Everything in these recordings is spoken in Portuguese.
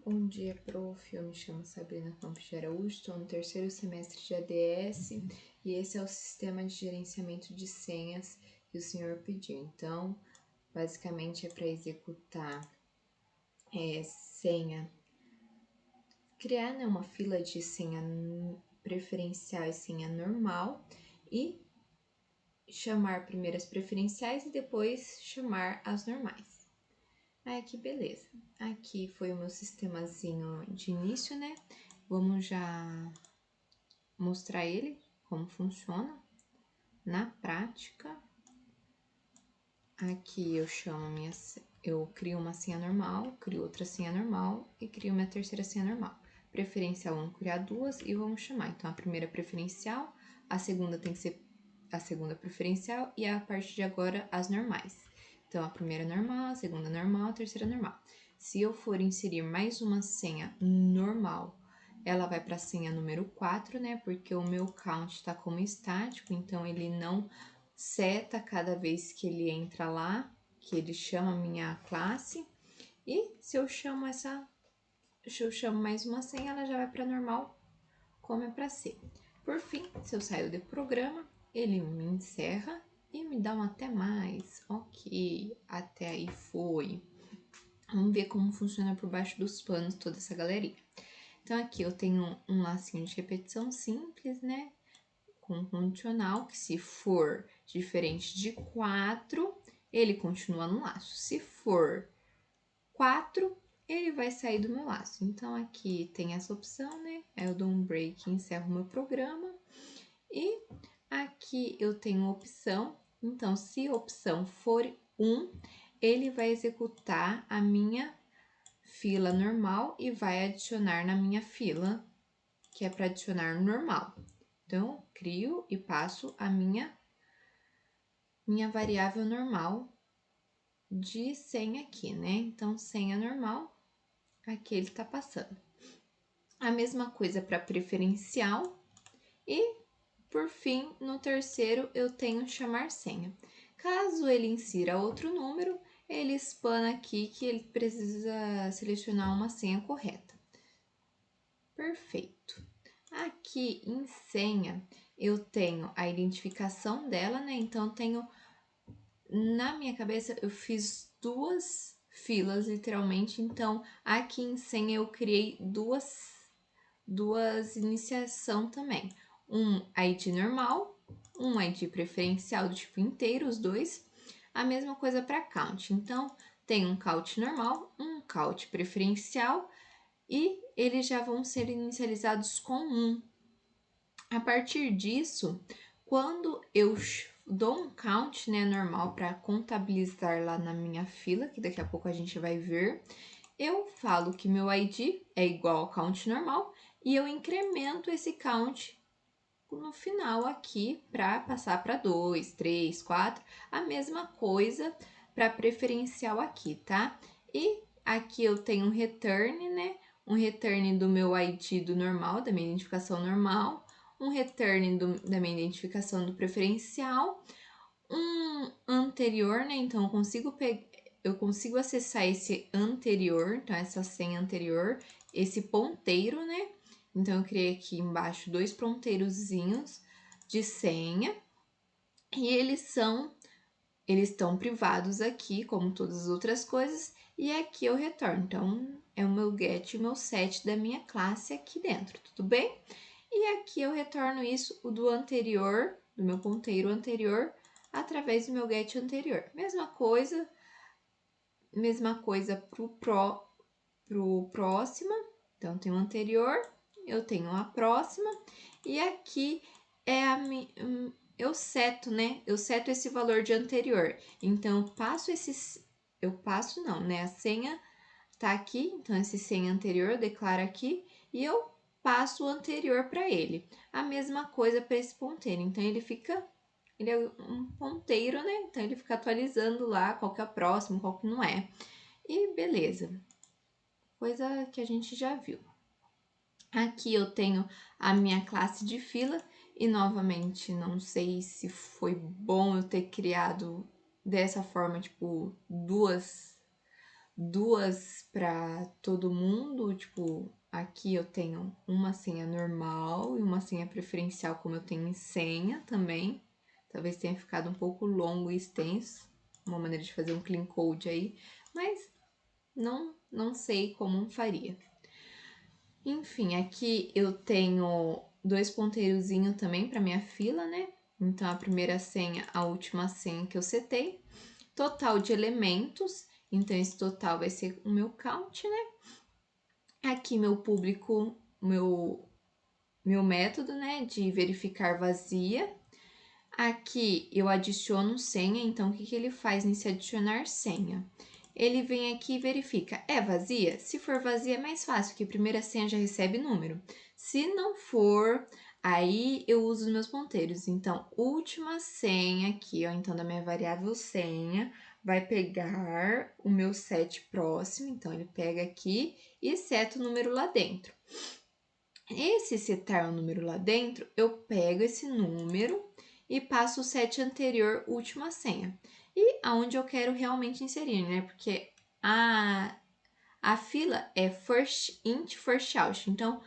Bom dia, prof. Eu me chamo Sabrina Campos de Araújo, estou no terceiro semestre de ADS e esse é o sistema de gerenciamento de senhas que o senhor pediu. Então, basicamente é para executar senha, criar uma fila de senha preferencial e senha normal e chamar primeiro as preferenciais e depois chamar as normais. Que beleza. Aqui foi o meu sistemazinho de início, né? Vamos já mostrar ele, como funciona na prática. Aqui eu crio uma senha normal, crio outra senha normal e crio minha terceira senha normal. Preferencial, vamos criar duas e vamos chamar. Então, a primeira preferencial, a segunda tem que ser a segunda preferencial e a partir de agora as normais. Então, a primeira normal, a segunda normal, a terceira normal. Se eu for inserir mais uma senha normal, ela vai para a senha número 4, né? Porque o meu count está como estático, então ele não seta cada vez que ele entra lá, que ele chama a minha classe. E se eu chamo mais uma senha, ela já vai para normal, como é para ser. Por fim, se eu saio do programa, ele me encerra e me dá um até mais. Ok, até aí foi. Vamos ver como funciona por baixo dos panos toda essa galeria. Então, aqui eu tenho um lacinho de repetição simples, né? Com condicional, que se for diferente de 4, ele continua no laço. Se for 4, ele vai sair do meu laço. Então, aqui tem essa opção, né? Aí eu dou um break e encerro o meu programa. E aqui eu tenho opção. Então, se a opção for 1, ele vai executar a minha fila normal e vai adicionar na minha fila, que é para adicionar normal. Então, crio e passo a minha variável normal de senha aqui, né? Então, senha normal, aqui ele tá passando. A mesma coisa para preferencial e, por fim, no terceiro eu tenho chamar senha. Caso ele insira outro número, ele spana aqui que ele precisa selecionar uma senha correta. Perfeito. Aqui em senha, eu tenho a identificação dela, né? Então, tenho na minha cabeça, eu fiz duas filas, literalmente. Então, aqui em senha, eu criei duas iniciação também. Um ID normal, um ID preferencial do tipo inteiro, os dois. A mesma coisa para count. Então, tem um count normal, um count preferencial e eles já vão ser inicializados com 1. A partir disso, quando eu dou um count, né, normal para contabilizar lá na minha fila, que daqui a pouco a gente vai ver, eu falo que meu ID é igual ao count normal e eu incremento esse count no final aqui para passar para 2, 3, 4, a mesma coisa para preferencial aqui, tá? E aqui eu tenho um return, né? Um return do meu ID do normal, da minha identificação normal, um return da minha identificação do preferencial, um anterior, né? Então eu consigo acessar esse anterior, então essa senha anterior, esse ponteiro, né? Então eu criei aqui embaixo dois ponteirozinhos de senha e eles estão privados aqui, como todas as outras coisas, e aqui eu retorno. Então é o meu get e o meu set da minha classe aqui dentro, tudo bem? E aqui eu retorno isso, o do anterior, do meu ponteiro anterior, através do meu get anterior. Mesma coisa pro próxima. Então, tem o anterior, eu tenho a próxima, e aqui é eu seto, né? Eu seto esse valor de anterior. Então, a senha tá aqui, então esse senha anterior eu declaro aqui e eu passo o anterior para ele. A mesma coisa para esse ponteiro. Então ele é um ponteiro, né? Então ele fica atualizando lá qual que é o próximo, qual que não é. E beleza. Coisa que a gente já viu. Aqui eu tenho a minha classe de fila e novamente não sei se foi bom eu ter criado dessa forma, tipo, duas duas para todo mundo, tipo, aqui eu tenho uma senha normal e uma senha preferencial, como eu tenho em senha também. Talvez tenha ficado um pouco longo e extenso, uma maneira de fazer um clean code aí, mas não sei como faria. Enfim, aqui eu tenho dois ponteirozinhos também para minha fila, né? Então, a primeira senha, a última senha que eu setei. Total de elementos, então esse total vai ser o meu count, né? Aqui meu público, meu método, né, de verificar vazia. Aqui eu adiciono senha, então o que ele faz nesse adicionar senha? Ele vem aqui e verifica, é vazia? Se for vazia é mais fácil, porque a primeira senha já recebe número. Se não for, aí eu uso os meus ponteiros. Então, última senha aqui, ó, então da minha variável senha, vai pegar o meu set próximo, então ele pega aqui e seta o número lá dentro. Esse setar o número lá dentro, eu pego esse número e passo o set anterior, última senha. E aonde eu quero realmente inserir, né? Porque a fila é first in, first out. Então,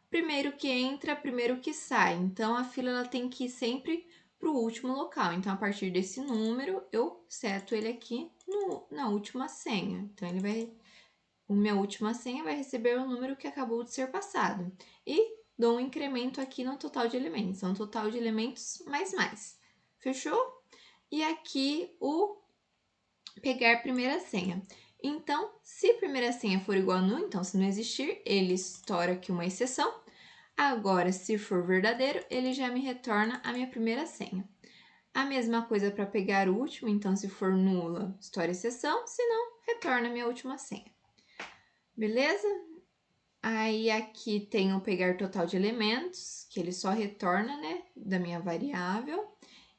primeiro que entra, primeiro que sai. Então, a fila ela tem que ir sempre para o último local. Então, a partir desse número, eu seto ele aqui na última senha. Então, a minha última senha vai receber o número que acabou de ser passado. E dou um incremento aqui no total de elementos. Então, total de elementos mais. Fechou? E aqui o pegar primeira senha. Então, se a primeira senha for igual a null, então se não existir, ele estoura aqui uma exceção. Agora, se for verdadeiro, ele já me retorna a minha primeira senha. A mesma coisa para pegar o último, então se for nula, estoura exceção, se não, retorna a minha última senha. Beleza? Aí aqui tem o pegar total de elementos, que ele só retorna, né, da minha variável.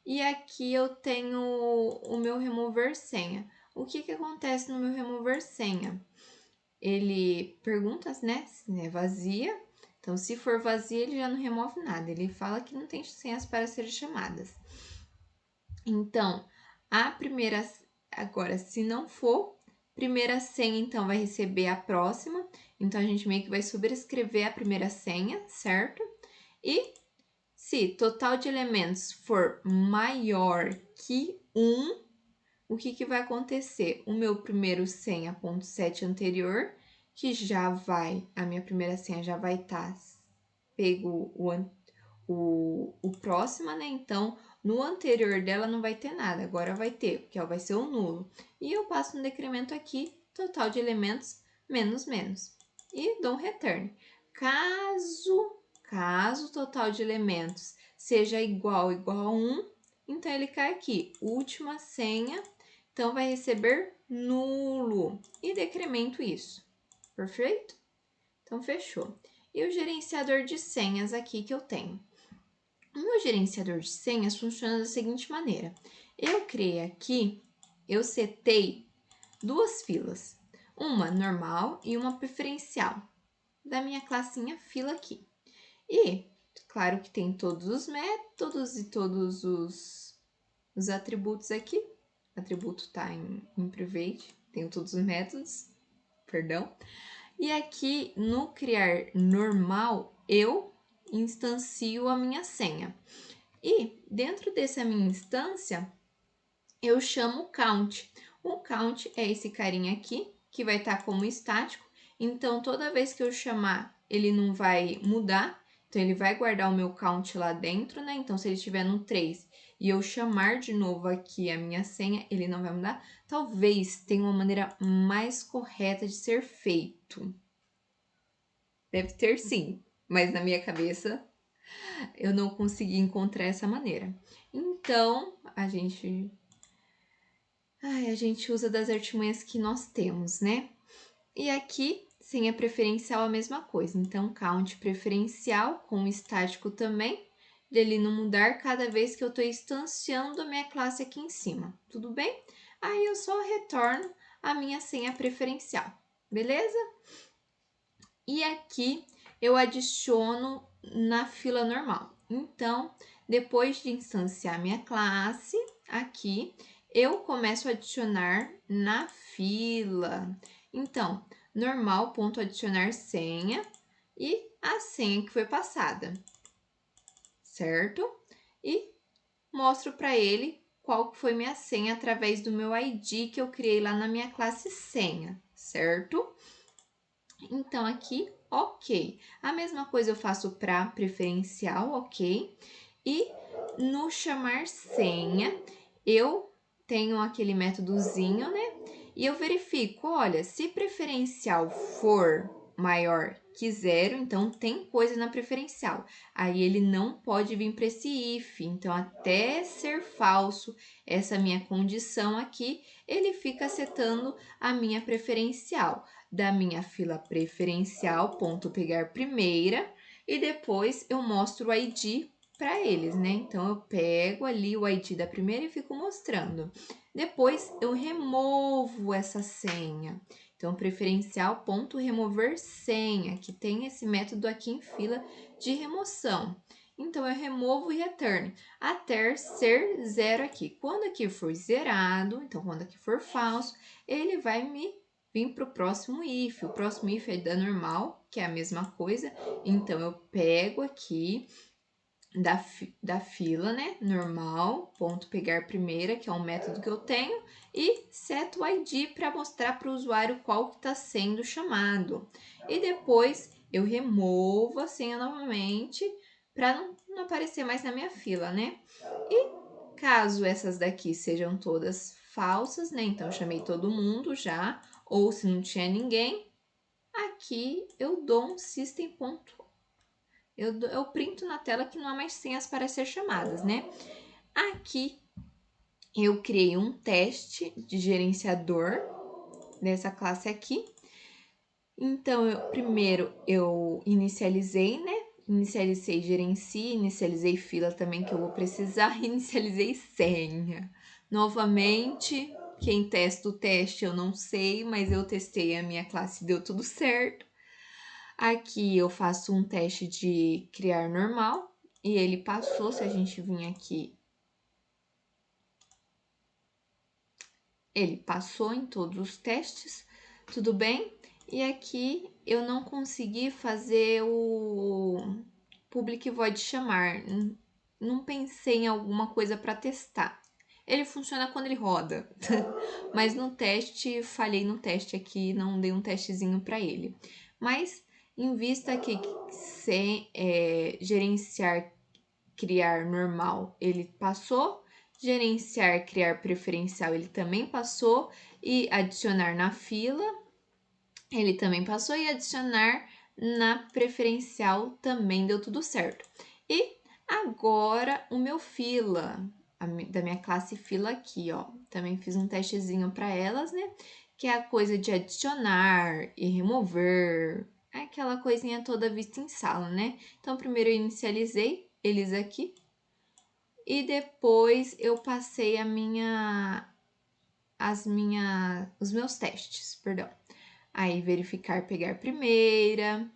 E aqui eu tenho o meu remover senha. O que acontece no meu remover senha? Ele pergunta, né, se é vazia. Então, se for vazia, ele já não remove nada. Ele fala que não tem senhas para serem chamadas. Então, a primeira... Agora, se não for, primeira senha, então, vai receber a próxima. Então, a gente meio que vai sobrescrever a primeira senha, certo? E se total de elementos for maior que 1, o que vai acontecer? O meu primeiro senha.set anterior, que já vai, a minha primeira senha já vai estar pego o próximo, né? Então, no anterior dela não vai ter nada, agora vai ter, porque vai ser o nulo. E eu passo um decremento aqui, total de elementos, menos. E dou um return. Caso o total de elementos seja igual a 1, então ele cai aqui, última senha, então vai receber nulo e decremento isso. Perfeito? Então, fechou. E o gerenciador de senhas aqui que eu tenho. O meu gerenciador de senhas funciona da seguinte maneira. Eu criei aqui, eu setei duas filas, uma normal e uma preferencial, da minha classinha fila aqui. E, claro que tem todos os métodos e todos os atributos aqui. O atributo está em private, tenho todos os métodos, perdão. E aqui no criar normal, eu instancio a minha senha. E dentro dessa minha instância, eu chamo o count. O count é esse carinha aqui, que vai estar como estático. Então, toda vez que eu chamar, ele não vai mudar. Então, ele vai guardar o meu count lá dentro, né? Então, se ele estiver no 3 e eu chamar de novo aqui a minha senha, ele não vai mudar. Talvez tenha uma maneira mais correta de ser feito. Deve ter sim, mas na minha cabeça eu não consegui encontrar essa maneira. Então, a gente usa das artimanhas que nós temos, né? E aqui, senha preferencial, a mesma coisa. Então, count preferencial com estático também, dele não mudar cada vez que eu estou instanciando a minha classe aqui em cima. Tudo bem? Aí, eu só retorno a minha senha preferencial, beleza? E aqui, eu adiciono na fila normal. Então, depois de instanciar minha classe, aqui, eu começo a adicionar na fila. Então, normal, ponto adicionar senha e a senha que foi passada, certo? E mostro para ele qual que foi minha senha através do meu ID que eu criei lá na minha classe senha, certo? Então, aqui, ok. A mesma coisa eu faço para preferencial, ok? E no chamar senha, eu tenho aquele métodozinho, né? E eu verifico, olha, se preferencial for maior que 0, então tem coisa na preferencial. Aí ele não pode vir para esse if. Então, até ser falso essa minha condição aqui, ele fica setando a minha preferencial. Da minha fila preferencial, ponto pegar primeira, e depois eu mostro o ID para eles, né? Então, eu pego ali o ID da primeira e fico mostrando. Depois, eu removo essa senha. Então, preferencial, ponto remover senha, que tem esse método aqui em fila de remoção. Então, eu removo e return, até ser 0 aqui. Quando aqui for zerado, então, quando aqui for falso, ele vai me vir para o próximo if. O próximo if é da normal, que é a mesma coisa. Então, eu pego aqui da fila, né? Normal, ponto pegar primeira, que é um método que eu tenho, e seto o ID para mostrar para o usuário qual que está sendo chamado. E depois eu removo a senha novamente para não aparecer mais na minha fila, né? E caso essas daqui sejam todas falsas, né? Então, eu chamei todo mundo já, ou se não tinha ninguém, aqui eu dou um system.out. Eu printo na tela que não há mais senhas para ser chamadas, né? Aqui eu criei um teste de gerenciador dessa classe aqui. Então, primeiro eu inicializei, né? Inicializei gerencie, inicializei fila também que eu vou precisar, inicializei senha. Novamente, quem testa o teste eu não sei, mas eu testei a minha classe e deu tudo certo. Aqui eu faço um teste de criar normal e ele passou. Se a gente vir aqui, ele passou em todos os testes, tudo bem? E aqui eu não consegui fazer o public void chamar, não pensei em alguma coisa para testar. Ele funciona quando ele roda, mas no teste, falhei no teste aqui, não dei um testezinho para ele. Mas em vista que gerenciar, criar normal, ele passou, gerenciar, criar preferencial, ele também passou, e adicionar na fila, ele também passou, e adicionar na preferencial também deu tudo certo. E agora o meu fila, da minha classe fila aqui, ó, também fiz um testezinho para elas, né? Que é a coisa de adicionar e remover, aquela coisinha toda vista em sala, né? Então, primeiro eu inicializei eles aqui e depois eu passei os meus testes, perdão. Aí, verificar, pegar primeira.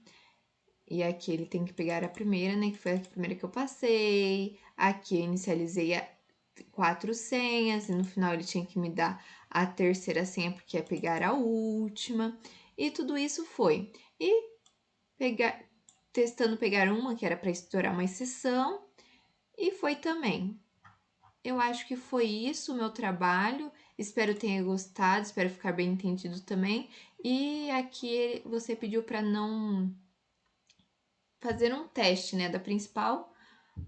E aqui ele tem que pegar a primeira, né? Que foi a primeira que eu passei. Aqui eu inicializei 4 senhas. E no final ele tinha que me dar a terceira senha, porque é pegar a última. E tudo isso foi. E testando pegar uma, que era para estourar uma exceção. E foi também. Eu acho que foi isso o meu trabalho. Espero tenha gostado, espero ficar bem entendido também. E aqui você pediu para não fazer um teste, né, da principal,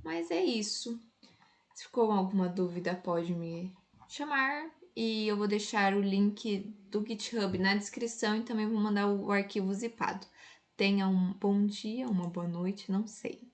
mas é isso. Se ficou alguma dúvida, pode me chamar e eu vou deixar o link do GitHub na descrição e também vou mandar o arquivo zipado. Tenha um bom dia, uma boa noite, não sei.